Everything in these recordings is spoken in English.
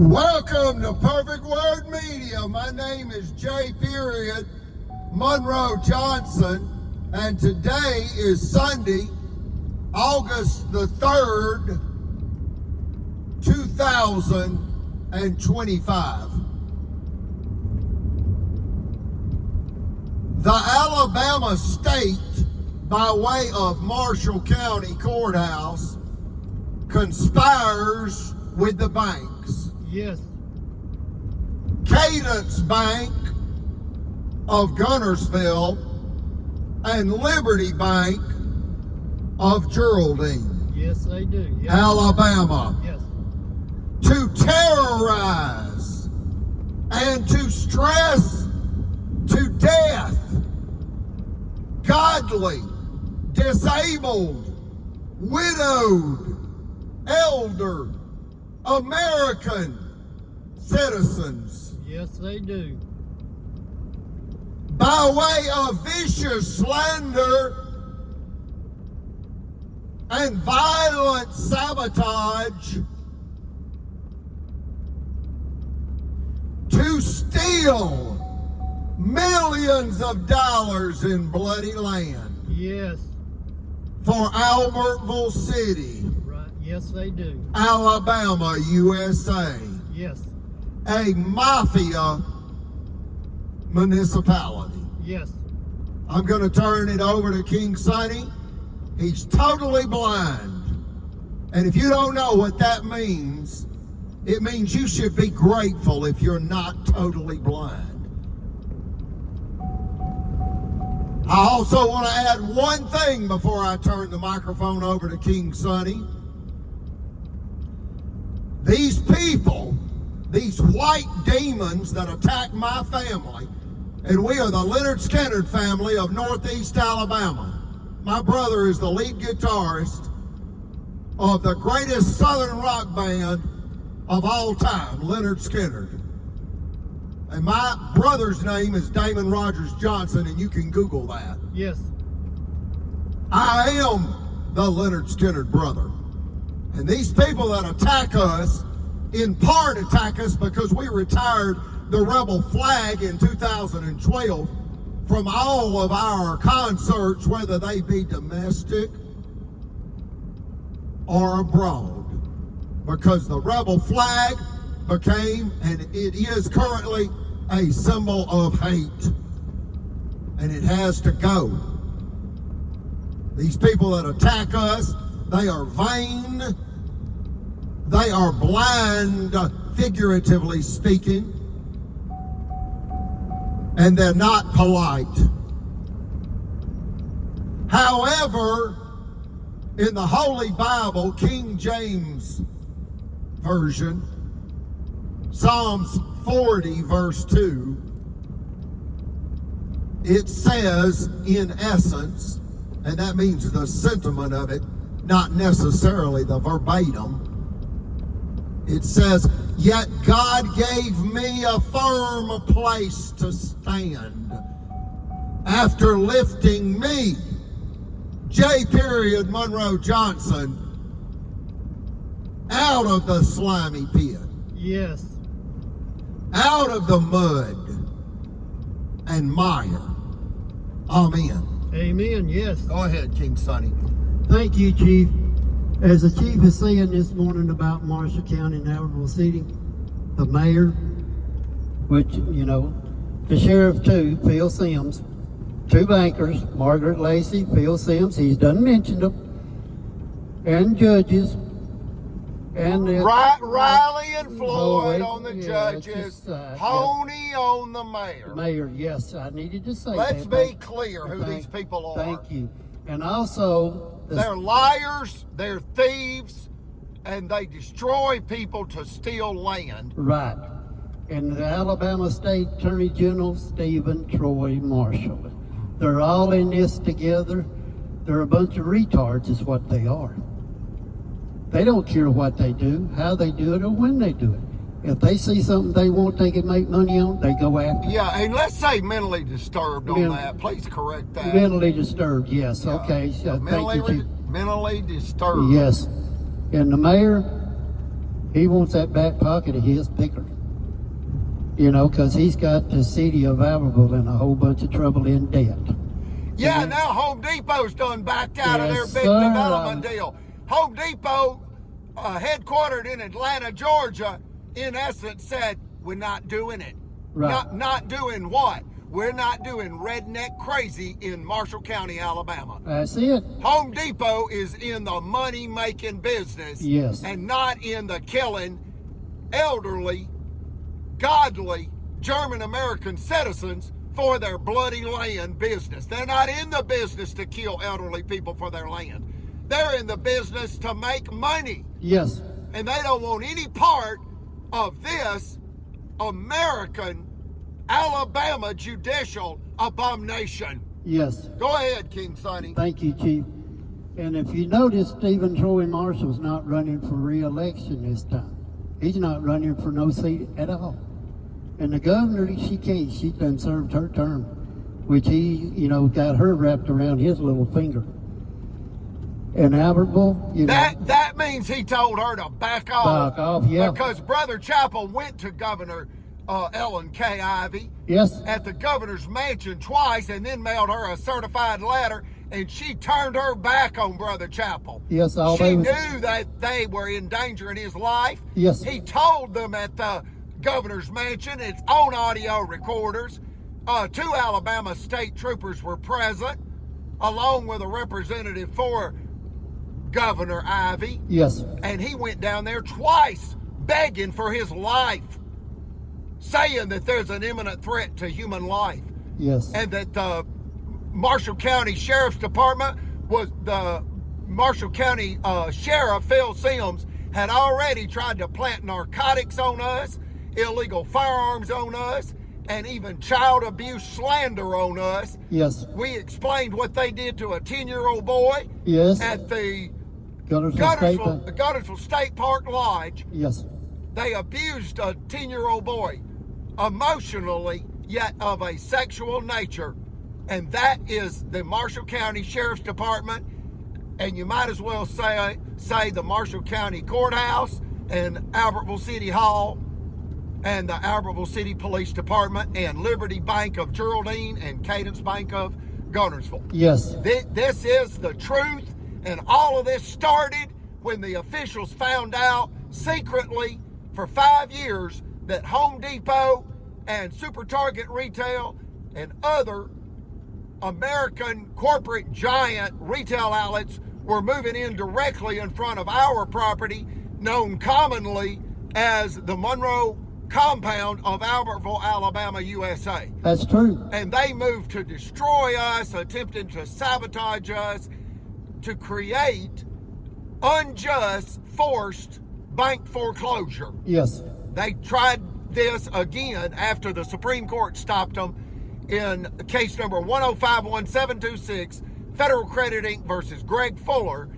Welcome to Perfect Word Media. My name is J. Monroe Johnson, and today is Sunday, August the 3rd, 2025. The Alabama State, by way of Marshall County Courthouse, conspires with the banks. Yes. Cadence Bank of Gunnersville and Liberty Bank of Geraldine, Yes, they do. Yes. Alabama, Yes. to terrorize and to stress to death godly, disabled, widowed, elder American citizens Yes, they do. by way of vicious slander and violent sabotage to steal millions of dollars in bloody land Yes. for Albertville City, Right. Yes, they do. Alabama, USA, Yes. a mafia municipality. Yes. I'm going to turn it over to King Sonny. He's totally blind. And if you don't know what that means, it means you should be grateful if you're not totally blind. I also want to add one thing before I turn the microphone over to King Sonny. These people, these white demons that attack my family, and we are the Leonard Skinner family of Northeast Alabama. My brother is the lead guitarist of the greatest Southern rock band of all time, Leonard Skinner. And my brother's name is Damon Rogers Johnson, and you can Google that. Yes. I am the Leonard Skinner brother. And these people that attack us, in part attack us because we retired the rebel flag in 2012 from all of our concerts, whether they be domestic or abroad. Because the rebel flag became, and it is currently, a symbol of hate. And it has to go. These people that attack us, they are vain, they are blind, figuratively speaking, and they're not polite. However, in the Holy Bible, King James Version, Psalms 40 verse 2, it says in essence, and that means the sentiment of it, not necessarily the verbatim, it says, "Yet God gave me a firm place to stand after lifting me, J. Monroe Johnson, out of the slimy pit, Yes. out of the mud and mire." Amen. Amen. Yes. Go ahead, King Sonny. Thank you, Chief. As the Chief is saying this morning about Marshall County and Albertville City, the mayor, which, the sheriff too, Phil Sims, two bankers, Margaret Lacey, Phil Sims, he's done mentioned them, and judges, and Riley and Floyd on the yeah, it's judges, just, Honey on the mayor. Mayor, yes, I needed to say Let's that. be clear who Thank- these people are. Thank you. And also, They're liars, they're thieves, and they destroy people to steal land. right. And the Alabama State Attorney General, Stephen Troy Marshall. They're all in this together. They're a bunch of retards is what they are. They don't care what they do, how they do it, or when they do it. If they see something they want they can make money on, they go after it. Yeah, and let's say mentally disturbed on Men- that. Please correct that. Mentally disturbed, yes. Yeah. Okay, so thank mentally, you, Chief. mentally disturbed. Yes. And the mayor, He wants that back pocket of his bigger. You know, because he's got the city of Albertville in a whole bunch of trouble in debt. Yeah, now Home Depot's done backed out of their Yes, big sir. development deal. Home Depot, headquartered in Atlanta, Georgia, in essence said, we're not doing it. Right. Not doing what? We're not doing redneck crazy in Marshall County, Alabama. That's it. Home Depot is in the money-making business. Yes. And not in the killing elderly, godly German-American citizens for their bloody land business. They're not in the business to kill elderly people for their land. They're in the business to make money. Yes. And they don't want any part of this American Alabama judicial abomination. Yes. Go ahead, King Sonny. Thank you, Chief. And if you notice, Stephen Troy Marshall's not running for re-election this time. He's not running for no seat at all. And the governor, she can't. She done served her term, which he, you know, got her wrapped around his little finger. And Albertville, you know. That means he told her to back off. Back off, yeah. Because Brother Chappell went to Governor Ellen K. Ivey Yes. at the governor's mansion twice and then mailed her a certified letter, and she turned her back on Brother Chappell. Yes, all She they was- knew that they were endangering his life. Yes. He told them at the governor's mansion, it's on audio recorders. 2 Alabama state troopers were present, along with a representative for Governor Ivey. Yes. And he went down there twice begging for his life, saying that there's an imminent threat to human life. Yes. And that the Marshall County Sheriff's Department was the Marshall County Sheriff Phil Sims had already tried to plant narcotics on us, illegal firearms on us, and even child abuse slander on us. Yes. We explained what they did to a 10-year-old boy Yes. at the Guntersville. Guntersville State Park Lodge. Yes. They abused a 10-year-old boy emotionally, yet of a sexual nature. And that is the Marshall County Sheriff's Department. And you might as well say the Marshall County Courthouse and Albertville City Hall and the Albertville City Police Department and Liberty Bank of Geraldine and Cadence Bank of Guntersville. Yes. This is the truth, and all of this started when the officials found out secretly for 5 years that Home Depot and Super Target Retail and other American corporate giant retail outlets were moving in directly in front of our property, known commonly as the Monroe compound of Albertville, Alabama, USA. That's true. And they moved to destroy us, attempting to sabotage us, to create unjust, forced bank foreclosure. Yes. They tried this again after the Supreme Court stopped them in case number 1051726, Federal Credit Inc. versus Greg Fuller.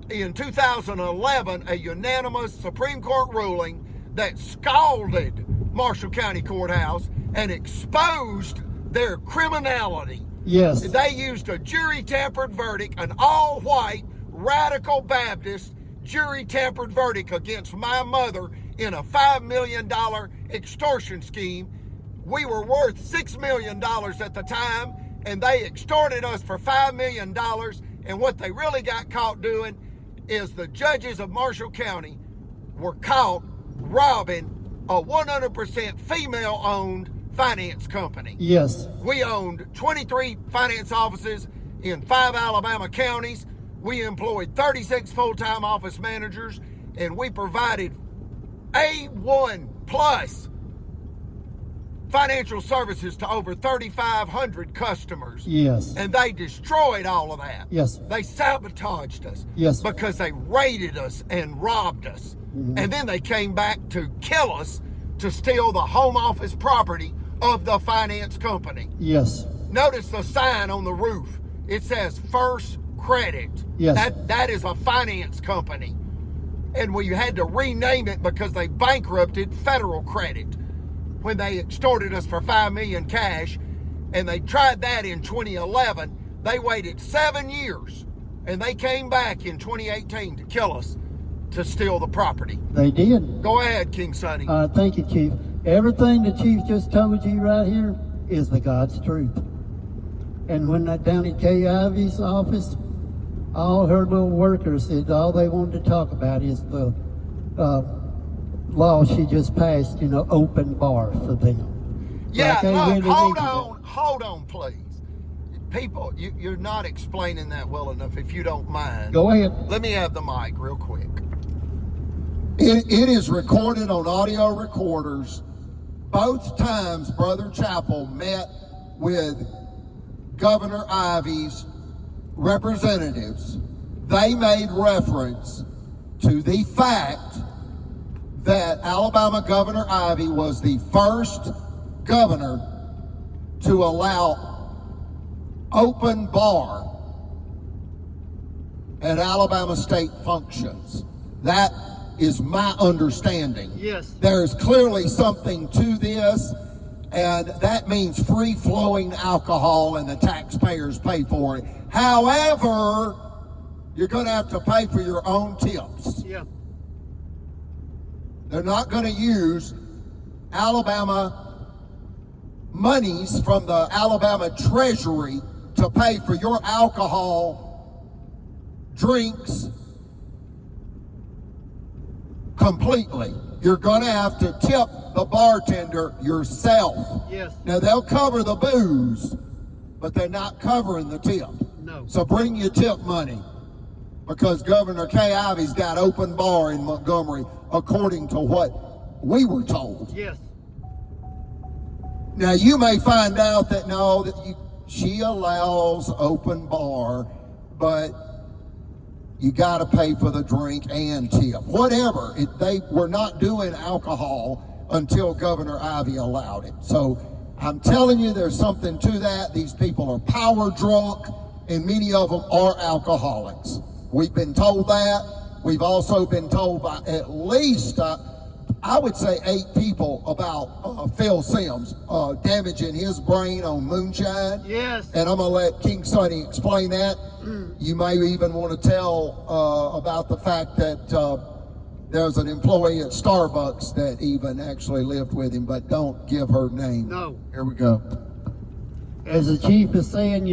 In 2011, a unanimous Supreme Court ruling that scalded Marshall County Courthouse and exposed their criminality. Yes. They used a jury-tampered verdict, an all-white radical Baptist jury-tampered verdict against my mother in a $5 million extortion scheme. We were worth $6 million at the time, and they extorted us for $5 million. And what they really got caught doing is the judges of Marshall County were caught robbing a 100% female-owned finance company. Yes. We owned 23 finance offices in 5 Alabama counties. We employed 36 full-time office managers, and we provided A1 plus financial services to over 3,500 customers. Yes. And they destroyed all of that. Yes. They sabotaged us. Yes. Because they raided us and robbed us. And then they came back to kill us, to steal the home office property of the finance company. Yes. Notice the sign on the roof. It says First Credit. Yes. That is a finance company. And we had to rename it because they bankrupted Federal Credit when they extorted us for $5 million cash. And they tried that in 2011. They waited 7 years, and they came back in 2018 to kill us. to steal the property. They did. Go ahead, King Sonny. Thank you, Chief. Everything the Chief just told you right here is the God's truth. And when that down at Kay Ivy's office, all her little workers said all they wanted to talk about is the law she just passed, open bar for them. Yeah, Like they look, really hold needed on, please. People, you're not explaining that well enough, if you don't mind. Go ahead. Let me have the mic real quick. It is recorded on audio recorders. Both times Brother Chappell met with Governor Ivy's representatives, they made reference to the fact that Alabama Governor Ivy was the first governor to allow open bar at Alabama state functions. That is my understanding. Yes. There's clearly something to this, and that means free-flowing alcohol and the taxpayers pay for it. However, you're going to have to pay for your own tips. Yeah. They're not going to use Alabama monies from the Alabama Treasury to pay for your alcohol, drinks, completely. You're going to have to tip the bartender yourself. Yes. Now, they'll cover the booze, but they're not covering the tip. No. So bring your tip money, because Governor Kay Ivy's got open bar in Montgomery, according to what we were told. Yes. Now, you may find out that she allows open bar, but you got to pay for the drink and tip. Whatever. They were not doing alcohol until Governor Ivy allowed it. So I'm telling you, there's something to that. These people are power drunk, and many of them are alcoholics. We've been told that. We've also been told by at least, I would say 8 people about Phil Sims damaging his brain on moonshine. Yes. And I'm going to let King Sonny explain that. You may even want to tell about the fact that there's an employee at Starbucks that even actually lived with him, but don't give her name. No. Here we go. As the Chief is saying,